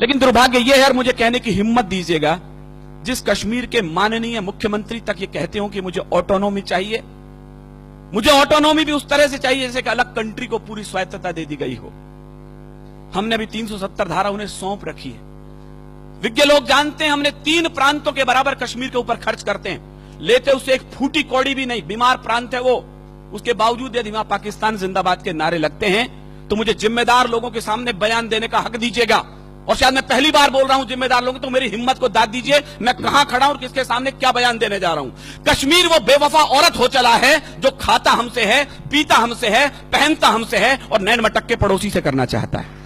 लेकिन दुर्भाग्य यह है, और मुझे कहने की हिम्मत दीजिएगा, जिस कश्मीर के माननीय मुख्यमंत्री तक ये कहते हो कि मुझे ऑटोनॉमी चाहिए, मुझे ऑटोनॉमी भी उस तरह से चाहिए जैसे कि अलग कंट्री को पूरी स्वायत्तता दे दी गई हो। हमने अभी 370 धारा उन्हें सौंप रखी है। विज्ञ लोग जानते हैं हमने 3 प्रांतों के बराबर कश्मीर के ऊपर खर्च करते हैं, लेते उससे एक फूटी कौड़ी भी नहीं। बीमार प्रांत है वो, उसके बावजूद यदि वहां पाकिस्तान जिंदाबाद के नारे लगते हैं तो मुझे जिम्मेदार लोगों के सामने बयान देने का हक दीजिएगा। और शायद मैं पहली बार बोल रहा हूं जिम्मेदार लोगों, तो मेरी हिम्मत को दाद दीजिए, मैं कहां खड़ा हूं और किसके सामने क्या बयान देने जा रहा हूं। कश्मीर वो बेवफा औरत हो चला है जो खाता हमसे है, पीता हमसे है, पहनता हमसे है और नैन मटक के पड़ोसी से करना चाहता है।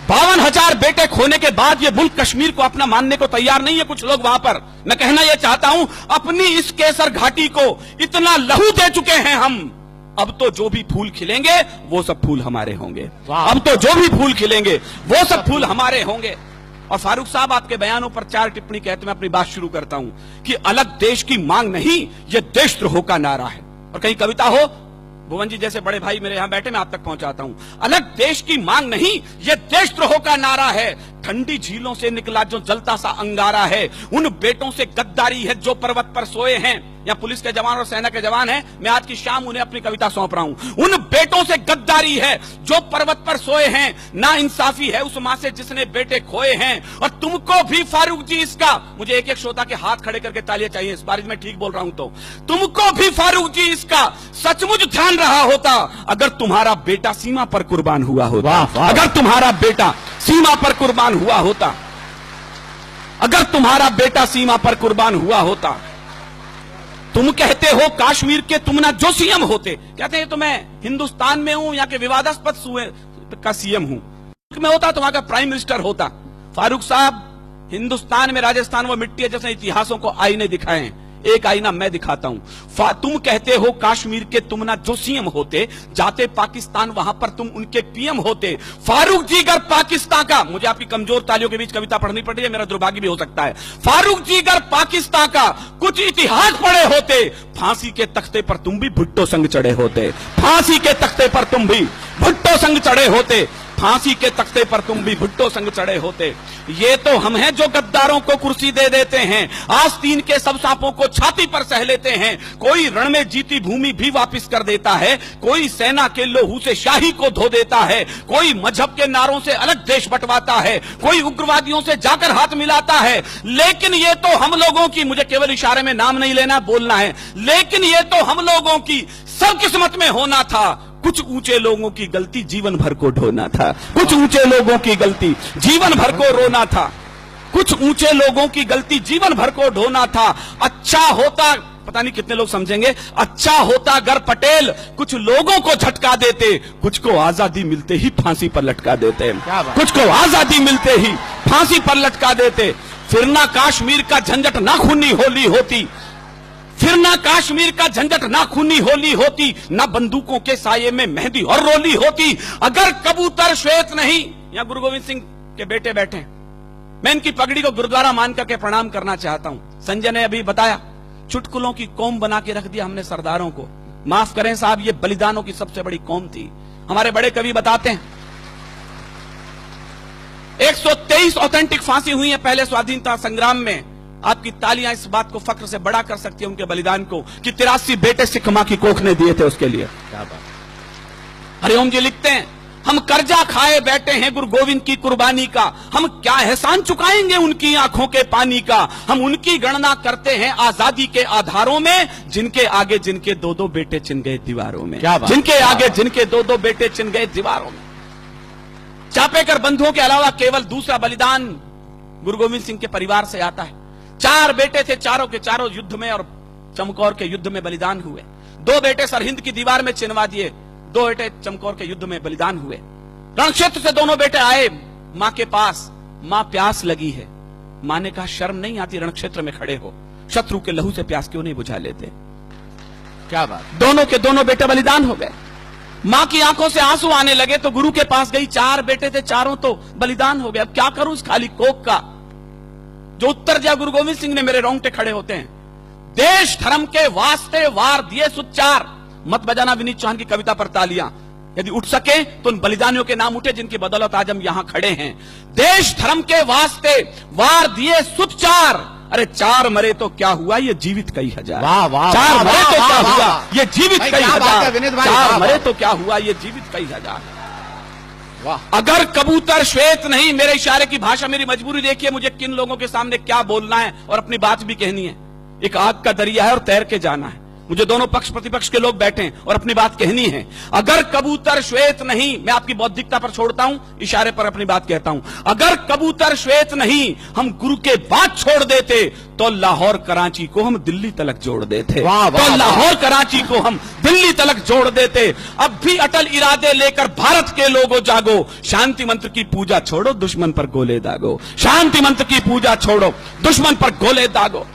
52,000 बेटे खोने के बाद ये मुल्क कश्मीर को अपना मानने को तैयार नहीं है कुछ लोग वहां पर। मैं कहना यह चाहता हूं, अपनी इस केसर घाटी को इतना लहू दे चुके हैं हम, अब तो जो भी फूल खिलेंगे वो सब फूल हमारे होंगे। अब तो जो भी फूल खिलेंगे वो सब फूल हमारे होंगे। और फारूक साहब, आपके बयानों पर 4 टिप्पणी कहते मैं अपनी बात शुरू करता हूं कि अलग देश की मांग नहीं, यह देशद्रोह का नारा है। और कहीं कविता हो, भुवन जी जैसे बड़े भाई मेरे यहां बैठे, मैं आप तक पहुंचाता हूं। अलग देश की मांग नहीं, यह देशद्रोह का नारा है। ठंडी झीलों से निकला जो जलता सा अंगारा है, उन बेटों से गद्दारी है जो पर्वत पर सोए हैं। या पुलिस के जवान और सेना के जवान हैं, मैं आज की शाम उन्हें अपनी कविता सौंप रहा हूं। उन बेटों से गद्दारी है जो पर्वत पर सोए हैं, ना इंसाफी है उस मां से जिसने बेटे खोए हैं। और तुमको भी फारूक जी इसका, मुझे एक एक श्रोता के हाथ खड़े करके तालियां चाहिए इस बार मैं ठीक बोल रहा हूं तो, तुमको भी फारूक जी इसका सचमुच ध्यान रहा होता अगर तुम्हारा बेटा सीमा पर कुर्बान हुआ होता। अगर तुम्हारा बेटा सीमा पर कुर्बान हुआ होता, अगर तुम्हारा बेटा सीमा पर कुर्बान हुआ होता। तुम कहते हो कश्मीर के तुम ना जो सीएम होते, कहते हैं तो मैं हिंदुस्तान में हूं, यहाँ के विवादास्पद सूबे का सीएम हूं, मैं होता तो वहां का प्राइम मिनिस्टर होता। फारूक साहब, हिंदुस्तान में राजस्थान वो मिट्टी है जैसे इतिहासों को आईने दिखाए, एक आईना मैं दिखाता हूं। तुम कहते हो कश्मीर के तुम ना जो सीएम होते, जाते पाकिस्तान वहां पर तुम उनके पीएम होते। फारूक जी अगर पाकिस्तान का, मुझे आपकी कमजोर तालियों के बीच कविता पढ़नी पड़ रही है, मेरा दुर्भाग्य भी हो सकता है। फारूक जी अगर पाकिस्तान का कुछ इतिहास पढ़े होते, फांसी के तख्ते पर तुम भी भुट्टो संग चढ़े होते। फांसी के तख्ते पर तुम भी भुट्टो संग चढ़े होते। फांसी के तख्ते पर तुम भी भुट्टो संग चढ़े होते। ये तो हम हैं जो गद्दारों को कुर्सी दे देते हैं, आस्तीन के सब सांपों को छाती पर सह लेते हैं। कोई रण में जीती भूमि भी वापस कर देता है, कोई सेना के लोहू से शाही को धो देता है, कोई मजहब के नारों से अलग देश बंटवाता है, कोई उग्रवादियों से जाकर हाथ मिलाता है। लेकिन ये तो हम लोगों की, मुझे केवल इशारे में नाम नहीं लेना, बोलना है, लेकिन ये तो हम लोगों की सब किस्मत में होना था। कुछ ऊंचे लोगों की गलती जीवन भर को ढोना था, कुछ ऊंचे लोगों की गलती जीवन भर को रोना था, कुछ ऊंचे लोगों की गलती जीवन भर को ढोना था। अच्छा होता, पता नहीं कितने लोग समझेंगे, अच्छा होता अगर पटेल कुछ लोगों को झटका देते, कुछ को आजादी मिलते ही फांसी पर लटका देते, कुछ को आजादी मिलते ही फांसी पर लटका देते। फिर ना कश्मीर का झंझट ना खूनी होली होती, फिर ना कश्मीर का झंझट ना खूनी होली होती, ना बंदूकों के साये में मेहंदी और रोली होती। अगर कबूतर श्वेत नहीं, या गुरु गोविंद सिंह के बेटे बैठे, मैं इनकी पगड़ी को गुरुद्वारा मान करके प्रणाम करना चाहता हूं। संजय ने अभी बताया, चुटकुलों की कौम बना के रख दिया हमने सरदारों को। माफ करें साहब, ये बलिदानों की सबसे बड़ी कौम थी। हमारे बड़े कवि बताते हैं 123 ऑथेंटिक फांसी हुई है पहले स्वाधीनता संग्राम में। आपकी तालियां इस बात को फख्र से बड़ा कर सकती है उनके बलिदान को कि 83 बेटे सिख मां की कोख ने दिए थे उसके लिए। क्या बात। हरिओम जी लिखते हैं, हम कर्जा खाए बैठे हैं गुरु गोविंद की कुर्बानी का, हम क्या एहसान चुकाएंगे उनकी आंखों के पानी का। हम उनकी गणना करते हैं आजादी के आधारों में, जिनके आगे जिनके 2-2 बेटे चिन गए दीवारों में, जिनके आगे जिनके 2-2 बेटे चिन गए दीवारों में। चापेकर बंधुओं के अलावा केवल दूसरा बलिदान गुरु गोविंद सिंह के परिवार से आता है। 4 बेटे थे, चारों के चारों युद्ध में और चमकौर के युद्ध में बलिदान हुए। 2 बेटे सरहिंद की दीवार में चिनवा दिए, 2 बेटे चमकौर के युद्ध में बलिदान हुए। रणक्षेत्र से दोनों बेटे आए मां के पास, मां प्यास लगी है। मां ने कहा शर्म नहीं आती रणक्षेत्र में खड़े हो, शत्रु के लहू से प्यास क्यों नहीं बुझा लेते। क्या बात। दोनों के दोनों बेटे बलिदान हो गए। मां की आंखों से आंसू आने लगे तो गुरु के पास गई, 4 बेटे थे, चारों तो बलिदान हो गए, अब क्या करूं इस खाली कोख का। जो उत्तर दिया गुरु गोविंद सिंह ने, मेरे रोंगटे खड़े होते हैं। देश धर्म के वास्ते वार दिए सुच्चार, मत बजाना विनीत चौहान की कविता पर तालियां। यदि उठ सके तो उन बलिदानियों के नाम उठे जिनकी बदौलत आज हम यहां खड़े हैं। देश धर्म के वास्ते वार दिए सुत चार, अरे चार मरे तो क्या हुआ, ये जीवित कई हजार। वाह वाह, चार मरे तो क्या हुआ, ये जीवित भाई, कई क्या बात हजार। है विनीत भाई, चार वाह, मरे वाह। तो क्या हुआ, ये जीवित कई हजार। वाह। अगर कबूतर श्वेत नहीं, मेरे इशारे की भाषा, मेरी मजबूरी देखिए मुझे किन लोगों के सामने क्या बोलना है और अपनी बात भी कहनी है। एक आग का दरिया है और तैर के जाना है। मुझे दोनों पक्ष प्रतिपक्ष के लोग बैठे हैं और अपनी बात कहनी है। अगर कबूतर श्वेत नहीं, मैं आपकी बौद्धिकता पर छोड़ता हूं, इशारे पर अपनी बात कहता हूं। अगर कबूतर श्वेत नहीं हम गुरु के बाद छोड़ देते तो लाहौर कराची को हम दिल्ली तलक जोड़ देते। वाह, वाह, तो लाहौर कराची को हम दिल्ली तलक जोड़ देते। अब भी अटल इरादे लेकर भारत के लोगों जागो, शांति मंत्र की पूजा छोड़ो, दुश्मन पर गोले दागो। शांति मंत्र की पूजा छोड़ो, दुश्मन पर गोले दागो।